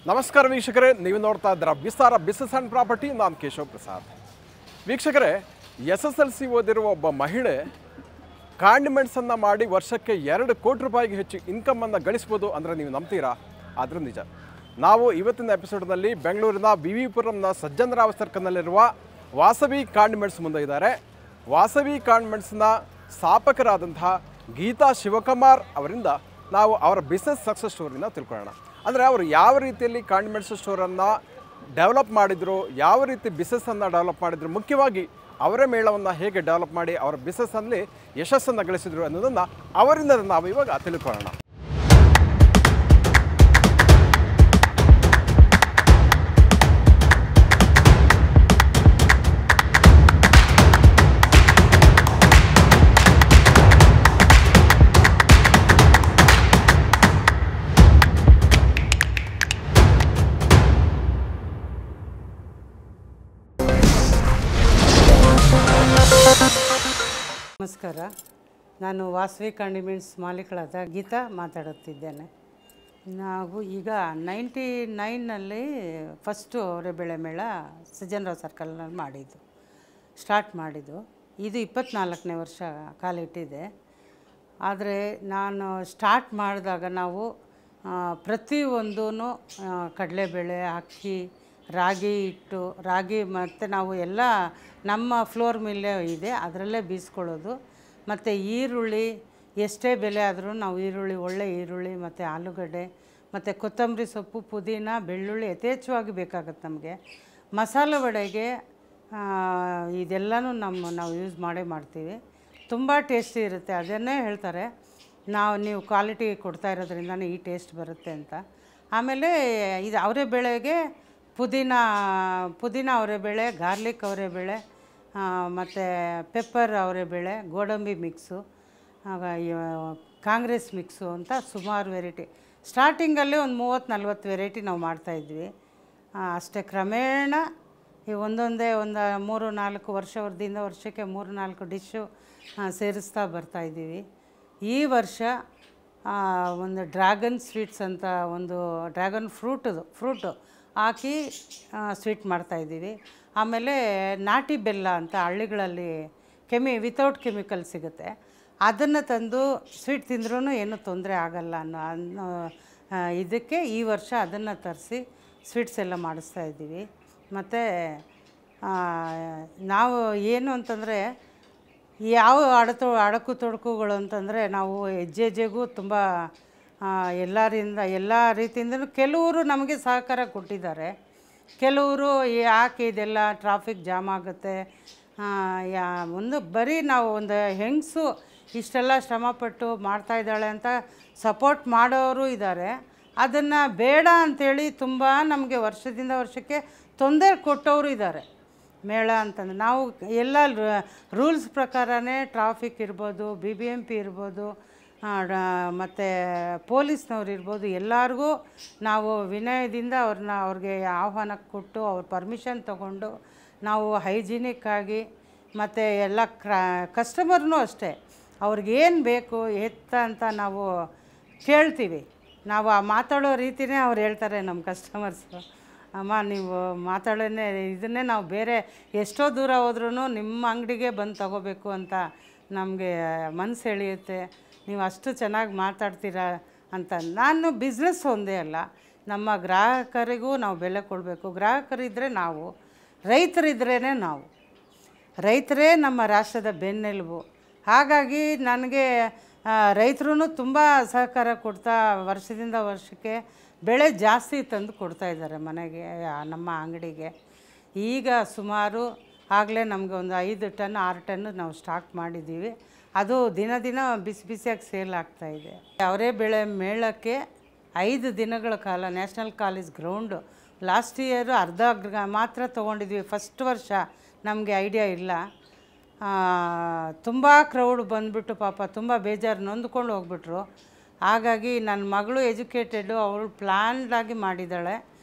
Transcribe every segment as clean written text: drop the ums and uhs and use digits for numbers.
ನಮಸ್ಕಾರ ವೀಕ್ಷಕರೇ, ನೀವು ನೋಡ್ತಾ ಇದ್ದೀರಾ ವಿಸ್ತಾರ ಬಿಸಿನೆಸ್ ಆ್ಯಂಡ್ ಪ್ರಾಪರ್ಟಿ. ನಾನು ಕೇಶವ್ ಪ್ರಸಾದ್. ವೀಕ್ಷಕರೇ, SSLC ಓದಿರುವ ಒಬ್ಬ ಮಹಿಳೆ ಕಾಂಡಿಮೆಂಟ್ಸನ್ನು ಮಾಡಿ ವರ್ಷಕ್ಕೆ 2 ಕೋಟಿ ರೂಪಾಯಿಗೆ ಹೆಚ್ಚು ಇನ್ಕಮನ್ನು ಗಳಿಸ್ಬೋದು ಅಂದರೆ ನೀವು ನಂಬ್ತೀರಾ? ಆದರೂ ನಿಜ. ನಾವು ಇವತ್ತಿನ ಎಪಿಸೋಡ್ನಲ್ಲಿ ಬೆಂಗಳೂರಿನ ವಿವಿಪುರಂನ ಸಜ್ಜನರಾವ್ ಸರ್ಕಲ್ನಲ್ಲಿರುವ ವಾಸವಿ ಕಾಂಡಿಮೆಂಟ್ಸ್ ಮುಂದೆ ಇದ್ದಾರೆ. ವಾಸವಿ ಕಾಂಡಿಮೆಂಟ್ಸ್ನ ಸ್ಥಾಪಕರಾದಂತಹ ಗೀತಾ ಶಿವಕುಮಾರ್ ಅವರಿಂದ ನಾವು ಅವರ ಬಿಸ್ನೆಸ್ ಸಕ್ಸಸ್ ಸ್ಟೋರಿನ ತಿಳ್ಕೊಳ್ಳೋಣ. ಅಂದರೆ ಅವರು ಯಾವ ರೀತಿಯಲ್ಲಿ ಕಾಂಡಿಮೆಂಟ್ಸ್ ಸ್ಟೋರನ್ನು ಡೆವಲಪ್ ಮಾಡಿದರು, ಯಾವ ರೀತಿ ಬಿಸ್ನೆಸ್ಸನ್ನು ಡೆವಲಪ್ ಮಾಡಿದರು, ಮುಖ್ಯವಾಗಿ ಅವರ ಮೇಳವನ್ನು ಹೇಗೆ ಡೆವಲಪ್ ಮಾಡಿ ಅವರ ಬಿಸ್ನೆಸ್ಸಲ್ಲಿ ಯಶಸ್ಸನ್ನು ಗಳಿಸಿದರು ಅನ್ನೋದನ್ನು ಅವರಿಂದ ನಾವು ಇವಾಗ ತಿಳ್ಕೊಳ್ಳೋಣ. ನಮಸ್ಕಾರ, ನಾನು ವಾಸವಿ ಕಾಂಡಿಮೆಂಟ್ಸ್ ಮಾಲೀಕಳಾದ ಗೀತಾ ಮಾತಾಡುತ್ತಿದ್ದೇನೆ. ನಾವು ಈಗ 99ನಲ್ಲಿ ಫಸ್ಟು ಅವರೇ ಬೆಳೆ ಮೇಳ ಸಜ್ಜನರಾವ್ ಸರ್ಕಲ್ನಲ್ಲಿ ಸ್ಟಾರ್ಟ್ ಮಾಡಿದ್ದು. ಇದು 24ನೇ ವರ್ಷ ಕಾಲಿಟ್ಟಿದೆ. ಆದರೆ ನಾನು ಸ್ಟಾರ್ಟ್ ಮಾಡಿದಾಗ ನಾವು ಪ್ರತಿಯೊಂದೂ ಕಡಲೆಬೇಳೆ, ಅಕ್ಕಿ, ರಾಗಿ ಹಿಟ್ಟು, ರಾಗಿ ಮತ್ತು ನಾವು ಎಲ್ಲ ನಮ್ಮ ಫ್ಲೋರ್ ಮಿಲ್ಲೇ ಇದೆ, ಅದರಲ್ಲೇ ಬೀಸ್ಕೊಳ್ಳೋದು. ಮತ್ತು ಈರುಳ್ಳಿ ಎಷ್ಟೇ ಬೆಲೆ ಆದರೂ ನಾವು ಈರುಳ್ಳಿ, ಒಳ್ಳೆ ಈರುಳ್ಳಿ ಮತ್ತು ಆಲೂಗಡ್ಡೆ ಮತ್ತು ಕೊತ್ತಂಬರಿ ಸೊಪ್ಪು, ಪುದೀನ, ಬೆಳ್ಳುಳ್ಳಿ ಯಥೇಚ್ಛವಾಗಿ ಬೇಕಾಗುತ್ತೆ ನಮಗೆ. ಮಸಾಲೆ ವಡೆಗೆ ಇದೆಲ್ಲನೂ ನಾವು ಯೂಸ್ ಮಾಡ್ತೀವಿ. ತುಂಬ ಟೇಸ್ಟಿ ಇರುತ್ತೆ. ಅದನ್ನೇ ಹೇಳ್ತಾರೆ, ನೀವು ಕ್ವಾಲಿಟಿ ಕೊಡ್ತಾ ಇರೋದ್ರಿಂದನೇ ಈ ಟೇಸ್ಟ್ ಬರುತ್ತೆ ಅಂತ. ಆಮೇಲೆ ಇದು ಅವರೆಬೇಳೆಗೆ ಪುದೀನ ಅವರೆಬೇಳೆ, ಗಾರ್ಲಿಕ್ ಅವರೆಬೇಳೆ ಮತ್ತು ಪೆಪ್ಪರ್ ಅವರೆಬೇಳೆ, ಗೋಡಂಬಿ ಮಿಕ್ಸು, ಕಾಂಗ್ರೆಸ್ ಮಿಕ್ಸು ಅಂತ ಸುಮಾರು ವೆರೈಟಿ. ಸ್ಟಾರ್ಟಿಂಗಲ್ಲೇ ಒಂದು 30-40 ವೆರೈಟಿ ನಾವು ಮಾಡ್ತಾಯಿದ್ವಿ. ಅಷ್ಟೇ ಕ್ರಮೇಣ ಈ ಒಂದೊಂದೇ ಒಂದು 3-4 ವರ್ಷಕ್ಕೆ 3-4 ಡಿಶ್ಶು ಸೇರಿಸ್ತಾ ಬರ್ತಾಯಿದ್ದೀವಿ. ಈ ವರ್ಷ ಒಂದು ಡ್ರ್ಯಾಗನ್ ಸ್ವೀಟ್ಸ್ ಅಂತ ಒಂದು ಡ್ರ್ಯಾಗನ್ ಫ್ರೂಟು ಹಾಕಿ ಸ್ವೀಟ್ ಮಾಡ್ತಾಯಿದ್ದೀವಿ. ಆಮೇಲೆ ನಾಟಿ ಬೆಲ್ಲ ಅಂತ ಹಳ್ಳಿಗಳಲ್ಲಿ ವಿತೌಟ್ ಕೆಮಿಕಲ್ ಸಿಗುತ್ತೆ, ಅದನ್ನು ತಂದು ಸ್ವೀಟ್ ತಿಂದ್ರೂ ಏನೂ ತೊಂದರೆ ಆಗಲ್ಲ ಅನ್ನೋ ಇದಕ್ಕೆ ಈ ವರ್ಷ ಅದನ್ನು ತರಿಸಿ ಸ್ವೀಟ್ಸ್ ಎಲ್ಲ ಮಾಡಿಸ್ತಾಯಿದ್ದೀವಿ. ಮತ್ತು ನಾವು ಏನು ಅಂತಂದರೆ ಯಾವ ಅಡಕು ತೊಡಕುಗಳು ಅಂತಂದರೆ ನಾವು ಹೆಜ್ಜೆಗೂ ತುಂಬ ಎಲ್ಲ ರೀತಿಯಿಂದಲೂ ಕೆಲವರು ನಮಗೆ ಸಹಕಾರ ಕೊಟ್ಟಿದ್ದಾರೆ. ಕೆಲವರು ಯಾಕೆ ಇದೆಲ್ಲ ಟ್ರಾಫಿಕ್ ಜಾಮ್ ಆಗುತ್ತೆ, ಬರೀ ನಾವು ಒಂದು ಹೆಂಗಸು ಇಷ್ಟೆಲ್ಲ ಶ್ರಮಪಟ್ಟು ಮಾಡ್ತಾಯಿದ್ದಾಳೆ ಅಂತ ಸಪೋರ್ಟ್ ಮಾಡೋರು ಇದ್ದಾರೆ. ಅದನ್ನು ಬೇಡ ಅಂಥೇಳಿ ತುಂಬ ನಮಗೆ ವರ್ಷದಿಂದ ವರ್ಷಕ್ಕೆ ತೊಂದರೆ ಕೊಟ್ಟವರು ಇದ್ದಾರೆ. ಮೇಳ ಅಂತಂದರೆ ನಾವು ಎಲ್ಲ ರೂಲ್ಸ್ ಪ್ರಕಾರನೇ ಟ್ರಾಫಿಕ್ ಇರ್ಬೋದು, BBMP ಇರ್ಬೋದು, ಮತ್ತು ಪೊಲೀಸ್ನವ್ರು ಇರ್ಬೋದು, ಎಲ್ಲರಿಗೂ ನಾವು ವಿನಯದಿಂದ ಅವ್ರಿಗೆ ಆಹ್ವಾನ ಕೊಟ್ಟು ಅವ್ರ ಪರ್ಮಿಷನ್ ತೊಗೊಂಡು ನಾವು ಹೈಜಿನಿಕ್ಕಾಗಿ ಮತ್ತು ಎಲ್ಲ ಕಸ್ಟಮರ್ನೂ ಅಷ್ಟೇ ಅವ್ರಿಗೇನು ಬೇಕು ಅಂತ ನಾವು ಕೇಳ್ತೀವಿ. ನಾವು ಆ ಮಾತಾಡೋ ರೀತಿಯೇ ಅವ್ರು ಹೇಳ್ತಾರೆ ನಮ್ಮ ಕಸ್ಟಮರ್ಸು, ಅಮ್ಮ ನೀವು ಮಾತಾಡೋನೇ ಇದನ್ನೇ ನಾವು ಬೇರೆ ಎಷ್ಟೋ ದೂರ ಹೋದ್ರೂ ನಿಮ್ಮ ಅಂಗಡಿಗೆ ಬಂದು ತಗೋಬೇಕು ಅಂತ ನಮಗೆ ಮನಸ್ಸು ಎಳೆಯುತ್ತೆ. ನೀವು ಅಷ್ಟು ಚೆನ್ನಾಗಿ ಮಾತಾಡ್ತೀರಾ ಅಂತ. ನಾನು ಬಿಸ್ನೆಸ್ ಒಂದೇ ಅಲ್ಲ, ನಮ್ಮ ಗ್ರಾಹಕರಿಗೂ ನಾವು ಬೆಲೆ ಕೊಡಬೇಕು. ಗ್ರಾಹಕರಿದ್ದರೆ ನಾವು, ರೈತರಿದ್ರೇ ರೈತರೇ ನಮ್ಮ ರಾಷ್ಟ್ರದ ಬೆನ್ನೆಲುಬು. ಹಾಗಾಗಿ ನನಗೆ ರೈತರು ತುಂಬ ಸಹಕಾರ ಕೊಡ್ತಾ ವರ್ಷದಿಂದ ವರ್ಷಕ್ಕೆ ಬೆಳೆ ಜಾಸ್ತಿ ತಂದು ಕೊಡ್ತಾಯಿದ್ದಾರೆ ಮನೆಗೆ, ನಮ್ಮ ಅಂಗಡಿಗೆ. ಈಗ ಸುಮಾರು ಆಗಲೇ ನಮಗೆ ಒಂದು 5 ಟನ್ 6 ಟನ್ ನಾವು ಸ್ಟಾಕ್ ಮಾಡಿದ್ದೀವಿ. ಅದು ದಿನ ಬಿಸಿಯಾಗಿ ಸೇಲ್ ಆಗ್ತಾಯಿದೆ. ಅವರೇ ಬೆಳೆ ಮೇಳಕ್ಕೆ 5 ದಿನಗಳ ಕಾಲ national college ground last year ಅರ್ಧ ಮಾತ್ರ ತೊಗೊಂಡಿದ್ವಿ. ಫಸ್ಟ್ ವರ್ಷ ನಮಗೆ ಐಡಿಯಾ ಇಲ್ಲ, ತುಂಬ ಕ್ರೌಡ್ ಬಂದುಬಿಟ್ಟು ಪಾಪ ತುಂಬ ಬೇಜಾರು ನೊಂದ್ಕೊಂಡು ಹೋಗ್ಬಿಟ್ರು. ಹಾಗಾಗಿ ನನ್ನ ಮಗಳು ಎಜುಕೇಟೆಡು, ಅವಳು ಪ್ಲ್ಯಾನ್ಡಾಗಿ ಮಾಡಿದ್ದಾಳೆ.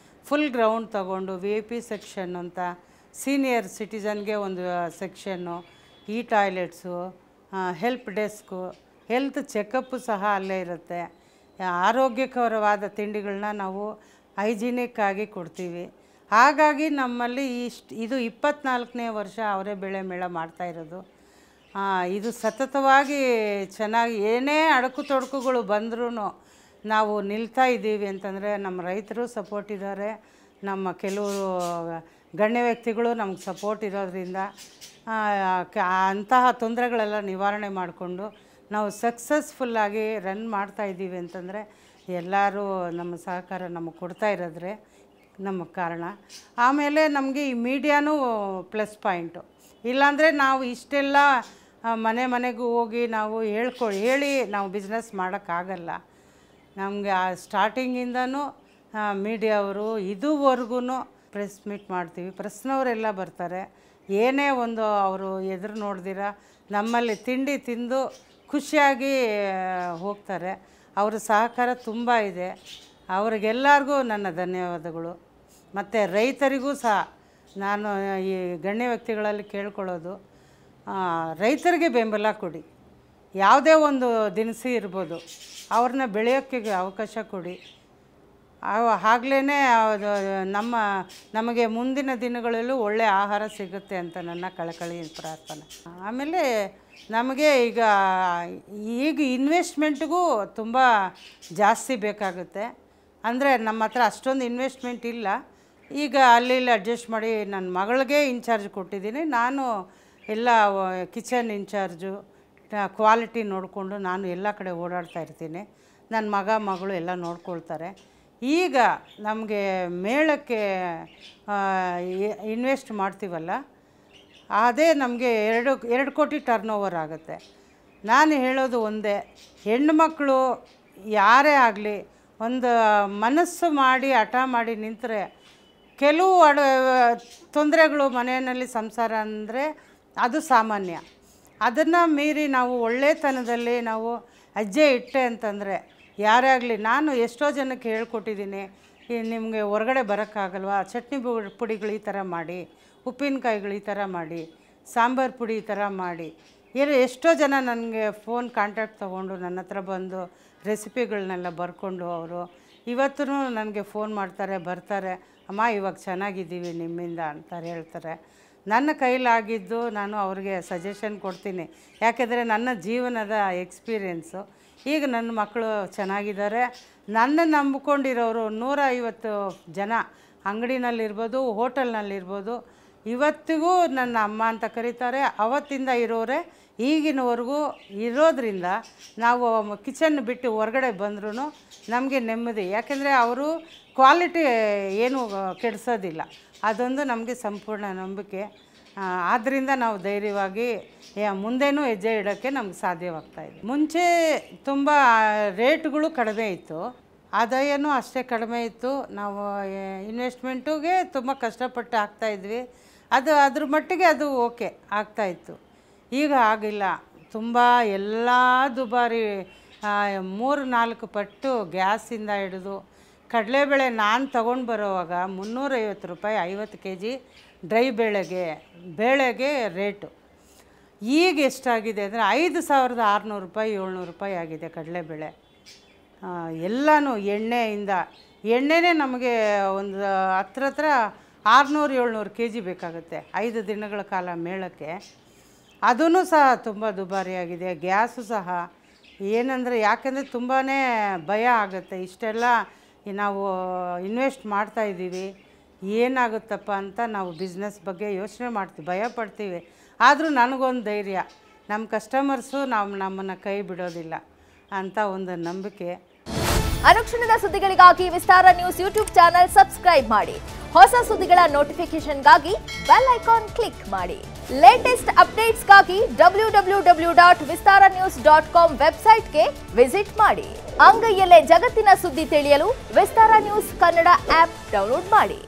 ಫುಲ್ ಗ್ರೌಂಡ್ ತೊಗೊಂಡು VIP ಸೆಕ್ಷನ್ ಅಂತ, ಸೀನಿಯರ್ ಸಿಟಿಸನ್ಗೆ ಒಂದು ಸೆಕ್ಷನ್ನು, ಈ toilets, help desk, health checkup ಸಹ ಅಲ್ಲೇ ಇರುತ್ತೆ. ಆರೋಗ್ಯಕರವಾದ ತಿಂಡಿಗಳನ್ನ ನಾವು ಹೈಜಿನಿಕ್ ಆಗಿ ಕೊಡ್ತೀವಿ. ಹಾಗಾಗಿ ನಮ್ಮಲ್ಲಿ ಇದು 24ನೇ ವರ್ಷ ಅವರೇ ಬೆಳೆ ಮೇಳ ಮಾಡ್ತಾಯಿರೋದು. ಇದು ಸತತವಾಗಿ ಚೆನ್ನಾಗಿ ಏನೇ ಅಡಕು ತೊಡಕುಗಳು ಬಂದ್ರೂ ನಾವು ನಿಲ್ತಾ ಇದ್ದೀವಿ ಅಂತಂದರೆ ನಮ್ಮ ರೈತರು ಸಪೋರ್ಟ್ ಇದ್ದಾರೆ, ನಮ್ಮ ಕೆಲವರು ಗಣ್ಯ ವ್ಯಕ್ತಿಗಳು ನಮ್ಗೆ ಸಪೋರ್ಟ್ ಇರೋದ್ರಿಂದ ಅಂತಹ ತೊಂದರೆಗಳೆಲ್ಲ ನಿವಾರಣೆ ಮಾಡಿಕೊಂಡು ನಾವು ಸಕ್ಸಸ್ಫುಲ್ಲಾಗಿ ರನ್ ಮಾಡ್ತಾಯಿದ್ದೀವಿ ಅಂತಂದರೆ ಎಲ್ಲರೂ ನಮ್ಮ ಸಹಕಾರ ನಮಗೆ ಕೊಡ್ತಾ ಇರೋದ್ರೆ ನಮ್ಮ ಕಾರಣ. ಆಮೇಲೆ ನಮಗೆ ಈ ಮೀಡಿಯಾನೂ ಪ್ಲಸ್ ಪಾಯಿಂಟು. ಇಲ್ಲಾಂದರೆ ನಾವು ಇಷ್ಟೆಲ್ಲ ಮನೆಗೂ ಹೋಗಿ ನಾವು ಹೇಳಿ ನಾವು ಬಿಸ್ನೆಸ್ ಮಾಡೋಕ್ಕಾಗಲ್ಲ. ನಮಗೆ ಆ ಸ್ಟಾರ್ಟಿಂಗಿಂದನೂ ಮೀಡಿಯಾವರು ಇದುವರೆಗೂ ಪ್ರೆಸ್ ಮೀಟ್ ಮಾಡ್ತೀವಿ, ಪ್ರೆಸ್ನವರೆಲ್ಲ ಬರ್ತಾರೆ. ಏನೇ ಒಂದು ಅವರು ಎದುರು ನೋಡ್ದಿರ ನಮ್ಮಲ್ಲಿ ತಿಂಡಿ ತಿಂದು ಖುಷಿಯಾಗಿ ಹೋಗ್ತಾರೆ. ಅವರ ಸಹಕಾರ ತುಂಬ ಇದೆ. ಅವ್ರಿಗೆಲ್ಲರಿಗೂ ನನ್ನ ಧನ್ಯವಾದಗಳು. ಮತ್ತು ರೈತರಿಗೂ ಸಹ ನಾನು ಈ ಗಣ್ಯ ವ್ಯಕ್ತಿಗಳಲ್ಲಿ ಕೇಳ್ಕೊಳ್ಳೋದು, ರೈತರಿಗೆ ಬೆಂಬಲ ಕೊಡಿ. ಯಾವುದೇ ಒಂದು ದಿನಸಿ ಇರ್ಬೋದು, ಅವ್ರನ್ನ ಬೆಳೆಯೋಕ್ಕೆ ಅವಕಾಶ ಕೊಡಿ. ಆಗಲೇ ನಮಗೆ ಮುಂದಿನ ದಿನಗಳಲ್ಲೂ ಒಳ್ಳೆಯ ಆಹಾರ ಸಿಗುತ್ತೆ ಅಂತ ನನ್ನ ಕಳಕಳಿ ಪ್ರಾರ್ಥನೆ. ಆಮೇಲೆ ನಮಗೆ ಈಗ ಇನ್ವೆಸ್ಟ್ಮೆಂಟ್ಗೂ ತುಂಬ ಜಾಸ್ತಿ ಬೇಕಾಗುತ್ತೆ. ಅಂದರೆ ನಮ್ಮ ಹತ್ರ ಅಷ್ಟೊಂದು ಇನ್ವೆಸ್ಟ್ಮೆಂಟ್ ಇಲ್ಲ. ಈಗ ಅಲ್ಲಿ ಅಡ್ಜಸ್ಟ್ ಮಾಡಿ ನನ್ನ ಮಗಳಿಗೆ ಇನ್ಚಾರ್ಜ್ ಕೊಟ್ಟಿದ್ದೀನಿ. ನಾನು ಎಲ್ಲ ಕಿಚನ್ ಇನ್ಚಾರ್ಜು, ಕ್ವಾಲಿಟಿ ನೋಡಿಕೊಂಡು ನಾನು ಎಲ್ಲ ಕಡೆ ಓಡಾಡ್ತಾ ಇರ್ತೀನಿ. ನನ್ನ ಮಗಳು ಎಲ್ಲ ನೋಡ್ಕೊಳ್ತಾರೆ. ಈಗ ನಮಗೆ ಮೇಳಕ್ಕೆ ಇನ್ವೆಸ್ಟ್ ಮಾಡ್ತೀವಲ್ಲ, ಅದೇ ನಮಗೆ 2 ಕೋಟಿ ಟರ್ನ್ ಓವರ್ ಆಗುತ್ತೆ. ನಾನು ಹೇಳೋದು ಒಂದೇ, ಹೆಣ್ಣುಮಕ್ಕಳು ಯಾರೇ ಆಗಲಿ ಒಂದು ಮನಸ್ಸು ಮಾಡಿ ಹಠ ಮಾಡಿ ನಿಂತರೆ ಕೆಲವು ತೊಂದರೆಗಳು ಮನೆಯಲ್ಲಿ ಸಂಸಾರ ಅಂದರೆ ಅದು ಸಾಮಾನ್ಯ. ಅದನ್ನು ಮೀರಿ ನಾವು ಒಳ್ಳೆತನದಲ್ಲಿ ನಾವು ಹೆಜ್ಜೆ ಇಟ್ಟೆ ಅಂತಂದರೆ ಯಾರೇ ಆಗಲಿ, ನಾನು ಎಷ್ಟೋ ಜನಕ್ಕೆ ಹೇಳ್ಕೊಟ್ಟಿದ್ದೀನಿ, ನಿಮಗೆ ಹೊರಗಡೆ ಬರೋಕ್ಕಾಗಲ್ವಾ, ಚಟ್ನಿ ಪುಡಿಗಳು ಈ ಥರ ಮಾಡಿ, ಉಪ್ಪಿನಕಾಯಿಗಳು ಈ ಥರ ಮಾಡಿ, ಸಾಂಬಾರು ಪುಡಿ ಈ ಥರ ಮಾಡಿ. ಎಷ್ಟೋ ಜನ ನನಗೆ ಫೋನ್ ಕಾಂಟ್ಯಾಕ್ಟ್ ತೊಗೊಂಡು ನನ್ನ ಹತ್ರ ಬಂದು ರೆಸಿಪಿಗಳನ್ನೆಲ್ಲ ಬರ್ಕೊಂಡು ಅವರು ಇವತ್ತೂ ನನಗೆ ಫೋನ್ ಮಾಡ್ತಾರೆ, ಬರ್ತಾರೆ, ಅಮ್ಮ ಇವಾಗ ಚೆನ್ನಾಗಿದ್ದೀವಿ ನಿಮ್ಮಿಂದ ಅಂತಾರೆ ಹೇಳ್ತಾರೆ. ನನ್ನ ಕೈಲಾಗಿದ್ದು ನಾನು ಅವ್ರಿಗೆ ಸಜೆಷನ್ ಕೊಡ್ತೀನಿ. ಯಾಕೆಂದರೆ ನನ್ನ ಜೀವನದ ಎಕ್ಸ್ಪೀರಿಯೆನ್ಸು. ಈಗ ನನ್ನ ಮಕ್ಕಳು ಚೆನ್ನಾಗಿದ್ದಾರೆ. ನನ್ನ ನಂಬಿಕೊಂಡಿರೋರು 150 ಜನ ಅಂಗಡಿನಲ್ಲಿರ್ಬೋದು, ಹೋಟೆಲ್ನಲ್ಲಿರ್ಬೋದು, ಇವತ್ತಿಗೂ ನನ್ನ ಅಮ್ಮ ಅಂತ ಕರೀತಾರೆ. ಅವತ್ತಿಂದ ಇರೋರೆ ಈಗಿನವರೆಗೂ ಇರೋದ್ರಿಂದ ನಾವು ಕಿಚನ್ ಬಿಟ್ಟು ಹೊರಗಡೆ ಬಂದ್ರೂ ನಮಗೆ ನೆಮ್ಮದಿ. ಯಾಕೆಂದರೆ ಅವರು ಕ್ವಾಲಿಟಿ ಏನೂ ಕೆಡಿಸೋದಿಲ್ಲ. ಅದೊಂದು ನಮಗೆ ಸಂಪೂರ್ಣ ನಂಬಿಕೆ. ಆದ್ದರಿಂದ ನಾವು ಧೈರ್ಯವಾಗಿ ಮುಂದೇನೂ ಹೆಜ್ಜೆ ಇಡೋಕ್ಕೆ ನಮ್ಗೆ ಸಾಧ್ಯವಾಗ್ತಾಯಿದೆ. ಮುಂಚೆ ತುಂಬ ರೇಟ್ಗಳು ಕಡಿಮೆ ಇತ್ತು, ಆದಾಯನೂ ಅಷ್ಟೇ ಕಡಿಮೆ ಇತ್ತು. ನಾವು ಇನ್ವೆಸ್ಟ್ಮೆಂಟುಗೆ ತುಂಬ ಕಷ್ಟಪಟ್ಟು ಹಾಕ್ತಾಯಿದ್ವಿ. ಅದ್ರ ಮಟ್ಟಿಗೆ ಅದು ಓಕೆ ಆಗ್ತಾಯಿತ್ತು. ಈಗ ಆಗಿಲ್ಲ, ತುಂಬ ಎಲ್ಲ ದುಬಾರಿ, 3-4 ಪಟ್ಟು ಗ್ಯಾಸಿಂದ ಹಿಡಿದು ಕಡಲೆಬೇಳೆ ನಾನು ತೊಗೊಂಡು ಬರೋವಾಗ 350 ರೂಪಾಯಿ 50 kg ಡ್ರೈ ಬೇಳೆಗೆ ರೇಟು. ಈಗ ಎಷ್ಟಾಗಿದೆ ಅಂದರೆ 5,600 ರೂಪಾಯಿ 700 ರೂಪಾಯಿ ಆಗಿದೆ ಕಡಲೆಬೇಳೆ. ಎಲ್ಲನೂ ಎಣ್ಣೆನೇ ನಮಗೆ ಒಂದು ಹತ್ರ 600-700 kg ಬೇಕಾಗುತ್ತೆ 5 ದಿನಗಳ ಕಾಲ ಮೇಳಕ್ಕೆ. ಅದೂ ಸಹ ತುಂಬ ದುಬಾರಿಯಾಗಿದೆ. ಗ್ಯಾಸು ಸಹ ಏನಂದರೆ, ಯಾಕೆಂದರೆ ತುಂಬಾ ಭಯ ಆಗುತ್ತೆ. ಇಷ್ಟೆಲ್ಲ ನಾವು ಇನ್ವೆಸ್ಟ್ ಮಾಡ್ತಾಯಿದ್ದೀವಿ, ಏನಾಗುತ್ತಪ್ಪ ಅಂತ ನಾವು ಬಿಸ್ನೆಸ್ ಬಗ್ಗೆ ಯೋಚನೆ ಮಾಡ್ತೀವಿ, ಭಯ ಪಡ್ತೀವಿ. ಆದರೂ ನನಗೊಂದು ಧೈರ್ಯ, ನಮ್ಮ ಕಸ್ಟಮರ್ಸು ನಮ್ಮನ್ನು ಕೈ ಬಿಡೋದಿಲ್ಲ ಅಂತ ಒಂದು ನಂಬಿಕೆ. ಅನುಕ್ಷಣದ ಸುದ್ದಿಗಳಿಗಾಗಿ ವಿಸ್ತಾರ ನ್ಯೂಸ್ ಯೂಟ್ಯೂಬ್ ಚಾನೆಲ್ ಸಬ್ಸ್ಕ್ರೈಬ್ ಮಾಡಿ. ಹೊಸ ಸುದ್ದಿಗಳ ನೋಟಿಫಿಕೇಶನ್ಗಾಗಿ ಬೆಲ್ ಐಕಾನ್ ಕ್ಲಿಕ್ ಮಾಡಿ. ಲೇಟೆಸ್ಟ್ ಅಪ್ಡೇಟ್ಸ್ಗಾಗಿ www.vistaranews.com ವೆಬ್ಸೈಟ್ಗೆ ವಿಸಿಟ್ ಮಾಡಿ. ಅಂಗೈಯಲ್ಲೇ ಜಗತ್ತಿನ ಸುದ್ದಿ ತಿಳಿಯಲು ವಿಸ್ತಾರ ನ್ಯೂಸ್ ಕನ್ನಡ ಆಪ್ ಡೌನ್ಲೋಡ್ ಮಾಡಿ.